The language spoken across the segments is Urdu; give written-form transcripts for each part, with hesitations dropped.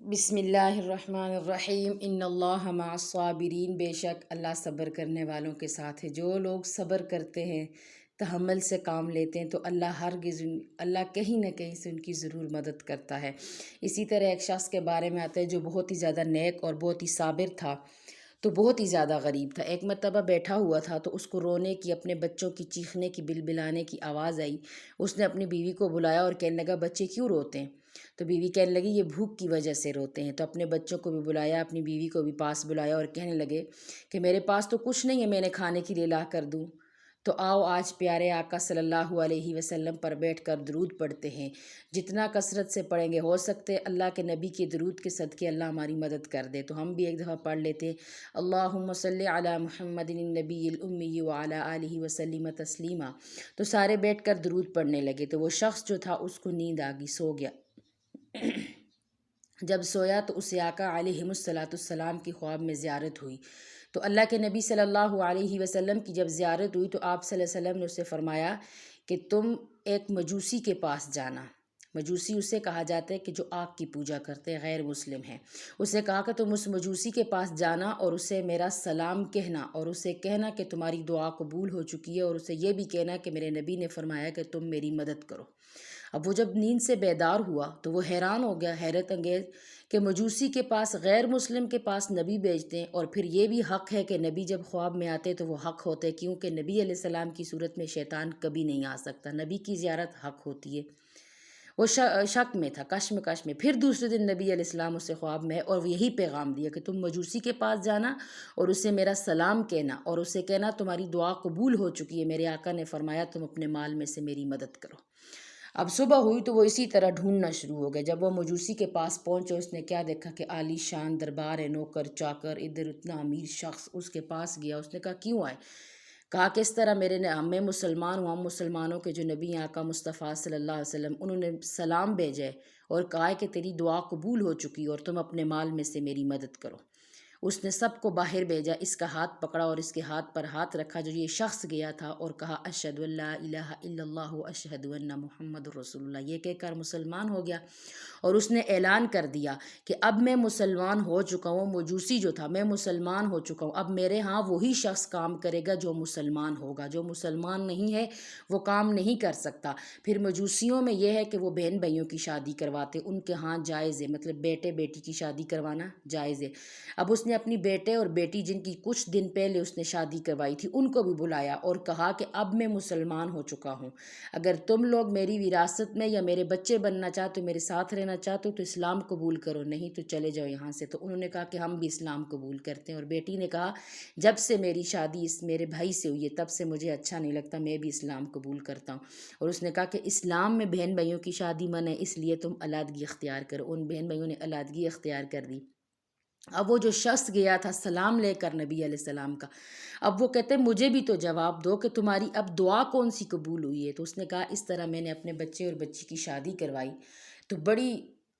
بسم اللہ الرحمن الرحیم ان اللہ مع الصابرین، بے شک اللہ صبر کرنے والوں کے ساتھ ہے۔ جو لوگ صبر کرتے ہیں، تحمل سے کام لیتے ہیں، تو اللہ کہیں نہ کہیں سے ان کی ضرور مدد کرتا ہے۔ اسی طرح ایک شخص کے بارے میں آتا ہے جو بہت ہی زیادہ نیک اور بہت ہی صابر تھا، تو بہت ہی زیادہ غریب تھا۔ ایک مرتبہ بیٹھا ہوا تھا تو اس کو رونے کی، اپنے بچوں کی چیخنے کی، بلبلانے کی آواز آئی۔ اس نے اپنی بیوی کو بلایا اور کہنے لگا بچے کیوں روتے ہیں؟ تو بیوی کہنے لگی یہ بھوک کی وجہ سے روتے ہیں۔ تو اپنے بچوں کو بھی بلایا، اپنی بیوی کو بھی پاس بلایا اور کہنے لگے کہ میرے پاس تو کچھ نہیں ہے میں نے کھانے کے لیے لا کر دوں، تو آؤ آج پیارے آقا صلی اللہ علیہ وسلم پر بیٹھ کر درود پڑھتے ہیں۔ جتنا کثرت سے پڑھیں گے، ہو سکتے اللہ کے نبی کے درود کے صدقے اللہ ہماری مدد کر دے۔ تو ہم بھی ایک دفعہ پڑھ لیتے ہیں، اللہم صلی علی محمد النبی الامی وعلی آلہ وسلم تسلیما۔ تو سارے بیٹھ کر درود پڑھنے لگے۔ تو وہ شخص جو تھا اس کو نیند آ گئی، سو گیا۔ جب سویا تو اسے آقا علیہ السلام کی خواب میں زیارت ہوئی۔ تو اللہ کے نبی صلی اللہ علیہ وسلم کی جب زیارت ہوئی تو آپ صلی اللہ علیہ وسلم نے اسے فرمایا کہ تم ایک مجوسی کے پاس جانا۔ مجوسی اسے کہا جاتا ہے کہ جو آگ کی پوجا کرتے ہیں، غیر مسلم ہیں۔ اسے کہا کہ تم اس مجوسی کے پاس جانا اور اسے میرا سلام کہنا، اور اسے کہنا کہ تمہاری دعا قبول ہو چکی ہے، اور اسے یہ بھی کہنا کہ میرے نبی نے فرمایا کہ تم میری مدد کرو۔ اب وہ جب نیند سے بیدار ہوا تو وہ حیران ہو گیا، حیرت انگیز کہ مجوسی کے پاس، غیر مسلم کے پاس نبی بھیجتے ہیں، اور پھر یہ بھی حق ہے کہ نبی جب خواب میں آتے تو وہ حق ہوتے، کیونکہ نبی علیہ السلام کی صورت میں شیطان کبھی نہیں آ سکتا، نبی کی زیارت حق ہوتی ہے۔ وہ شک میں تھا، کشمکش میں۔ پھر دوسرے دن نبی علیہ السلام اسے خواب میں اور یہی پیغام دیا کہ تم مجوسی کے پاس جانا اور اسے میرا سلام کہنا، اور اسے کہنا تمہاری دعا قبول ہو چکی ہے، میرے آقا نے فرمایا تم اپنے مال میں سے میری مدد کرو۔ اب صبح ہوئی تو وہ اسی طرح ڈھونڈنا شروع ہو گئے۔ جب وہ مجوسی کے پاس پہنچے، اس نے کیا دیکھا کہ عالی شان دربار ہے، نوکر چاکر، ادھر اتنا امیر شخص اس کے پاس گیا۔ اس نے کہا کیوں آئے؟ کہا کہ اس طرح میں مسلمان ہوں، ہم مسلمانوں کے جو نبی آقا مصطفیٰ صلی اللہ علیہ وسلم، انہوں نے سلام بھیجے اور کہا ہے کہ تیری دعا قبول ہو چکی اور تم اپنے مال میں سے میری مدد کرو۔ اس نے سب کو باہر بھیجا، اس کا ہاتھ پکڑا اور اس کے ہاتھ پر ہاتھ رکھا جو یہ شخص گیا تھا، اور کہا اشہد ان لا الہ الا اللہ اشہد ان محمد رسول اللہ، یہ کہہ کر مسلمان ہو گیا۔ اور اس نے اعلان کر دیا کہ اب میں مسلمان ہو چکا ہوں، مجوسی جو تھا، میں مسلمان ہو چکا ہوں، اب میرے ہاں وہی شخص کام کرے گا جو مسلمان ہوگا، جو مسلمان نہیں ہے وہ کام نہیں کر سکتا۔ پھر مجوسیوں میں یہ ہے کہ وہ بہن بھائیوں کی شادی کرواتے، ان کے ہاں جائز ہے، مطلب بیٹے بیٹی کی شادی کروانا جائز ہے۔ اب اس نے اپنی بیٹے اور بیٹی جن کی کچھ دن پہلے اس نے شادی کروائی تھی ان کو بھی بلایا اور کہا کہ اب میں مسلمان ہو چکا ہوں، اگر تم لوگ میری وراثت میں یا میرے بچے بننا چاہتے ہو، میرے ساتھ رہنا چاہتے ہو تو اسلام قبول کرو، نہیں تو چلے جاؤ یہاں سے۔ تو انہوں نے کہا کہ ہم بھی اسلام قبول کرتے ہیں، اور بیٹی نے کہا جب سے میری شادی اس میرے بھائی سے ہوئی ہے تب سے مجھے اچھا نہیں لگتا، میں بھی اسلام قبول کرتا ہوں۔ اور اس نے کہا کہ اسلام میں بہن بھائیوں کی شادی منع ہے، اس لیے تم علیحدگی اختیار کرو۔ ان بہن بھائیوں نے علیحدگی اختیار کر دی۔ اب وہ جو شخص گیا تھا سلام لے کر نبی علیہ السلام کا، اب وہ کہتے ہیں مجھے بھی تو جواب دو کہ تمہاری اب دعا کون سی قبول ہوئی ہے؟ تو اس نے کہا اس طرح میں نے اپنے بچے اور بچی کی شادی کروائی، تو بڑی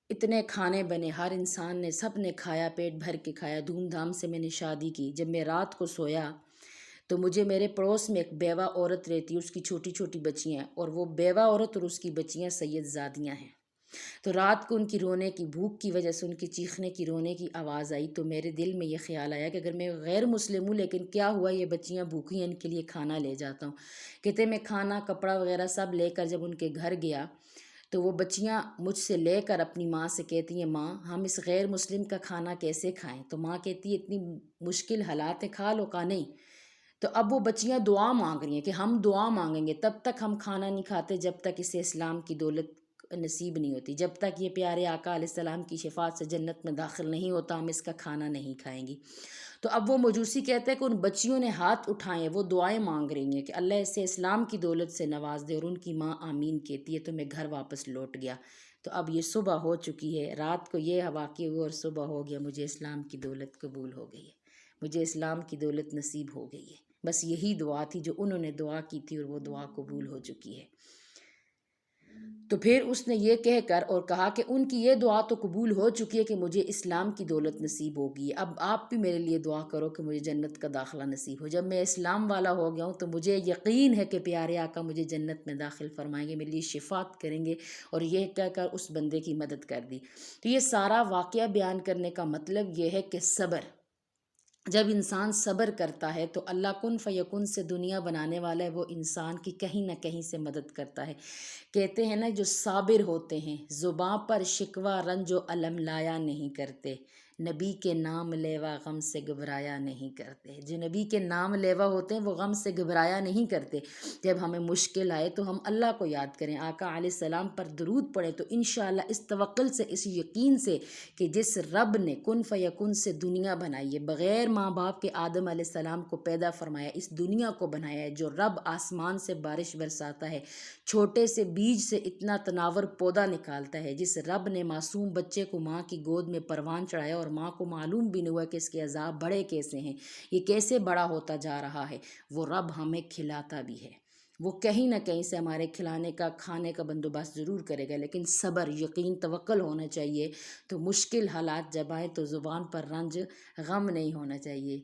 اتنے کھانے بنے، ہر انسان نے، سب نے کھایا، پیٹ بھر کے کھایا، دھوم دھام سے میں نے شادی کی۔ جب میں رات کو سویا تو مجھے میرے پڑوس میں ایک بیوہ عورت رہتی، اس کی چھوٹی چھوٹی بچیاں ہیں، اور وہ بیوہ عورت اور اس کی بچیاں سید زادیاں ہیں۔ تو رات کو ان کی رونے کی، بھوک کی وجہ سے ان کی چیخنے کی، رونے کی آواز آئی، تو میرے دل میں یہ خیال آیا کہ اگر میں غیر مسلم ہوں لیکن کیا ہوا یہ بچیاں بھوکی ہیں، ان کے لیے کھانا لے جاتا ہوں۔ کہتے میں کھانا کپڑا وغیرہ سب لے کر جب ان کے گھر گیا تو وہ بچیاں مجھ سے لے کر اپنی ماں سے کہتی ہیں ماں ہم اس غیر مسلم کا کھانا کیسے کھائیں؟ تو ماں کہتی ہے اتنی مشکل حالات ہیں، کھا لو۔ کہا نہیں۔ تو اب وہ بچیاں دعا مانگ رہی ہیں کہ ہم دعا مانگیں گے، تب تک ہم کھانا نہیں کھاتے جب تک اسے اسلام کی دولت نصیب نہیں ہوتی، جب تک یہ پیارے آقا علیہ السلام کی شفاعت سے جنت میں داخل نہیں ہوتا ہم اس کا کھانا نہیں کھائیں گی۔ تو اب وہ مجوسی کہتے ہیں کہ ان بچیوں نے ہاتھ اٹھائے، وہ دعائیں مانگ رہی ہیں کہ اللہ اسے اسلام کی دولت سے نواز دے، اور ان کی ماں آمین کہتی ہے۔ تو میں گھر واپس لوٹ گیا۔ تو اب یہ صبح ہو چکی ہے، رات کو یہ واقعہ ہوا اور صبح ہو گیا، مجھے اسلام کی دولت قبول ہو گئی ہے، مجھے اسلام کی دولت نصیب ہو گئی ہے۔ بس یہی دعا تھی جو انہوں نے دعا کی تھی اور وہ دعا قبول ہو چکی ہے۔ تو پھر اس نے یہ کہہ کر اور کہا کہ ان کی یہ دعا تو قبول ہو چکی ہے کہ مجھے اسلام کی دولت نصیب ہوگی، اب آپ بھی میرے لیے دعا کرو کہ مجھے جنت کا داخلہ نصیب ہو۔ جب میں اسلام والا ہو گیا ہوں تو مجھے یقین ہے کہ پیارے آقا مجھے جنت میں داخل فرمائیں گے، میرے لیے شفاعت کریں گے، اور یہ کہہ کر اس بندے کی مدد کر دی۔ تو یہ سارا واقعہ بیان کرنے کا مطلب یہ ہے کہ صبر، جب انسان صبر کرتا ہے تو اللہ کن فیکن سے دنیا بنانے والا ہے، وہ انسان کی کہیں نہ کہیں سے مدد کرتا ہے۔ کہتے ہیں نا، جو صابر ہوتے ہیں زباں پر شکوہ رنج و الم لایا نہیں کرتے، نبی کے نام لیوا غم سے گھبرایا نہیں کرتے۔ جو نبی کے نام لیوا ہوتے ہیں وہ غم سے گھبرایا نہیں کرتے۔ جب ہمیں مشکل آئے تو ہم اللہ کو یاد کریں، آقا علیہ السلام پر درود پڑھیں، تو انشاءاللہ اس توکل سے، اس یقین سے کہ جس رب نے کن فیکن سے دنیا بنائی ہے، بغیر ماں باپ کے آدم علیہ السلام کو پیدا فرمایا، اس دنیا کو بنایا ہے، جو رب آسمان سے بارش برساتا ہے، چھوٹے سے بیج سے اتنا تناور پودا نکالتا ہے، جس رب نے معصوم بچے کو ماں کی گود میں پروان چڑھایا اور ماں کو معلوم بھی نہیں ہوا کہ اس کے عذاب بڑے کیسے ہیں، یہ کیسے بڑا ہوتا جا رہا ہے، وہ رب ہمیں کھلاتا بھی ہے، وہ کہیں نہ کہیں سے ہمارے کھلانے کا، کھانے کا بندوبست ضرور کرے گا، لیکن صبر، یقین، توکل ہونا چاہیے۔ تو مشکل حالات جب آئیں تو زبان پر رنج، غم نہیں ہونا چاہیے۔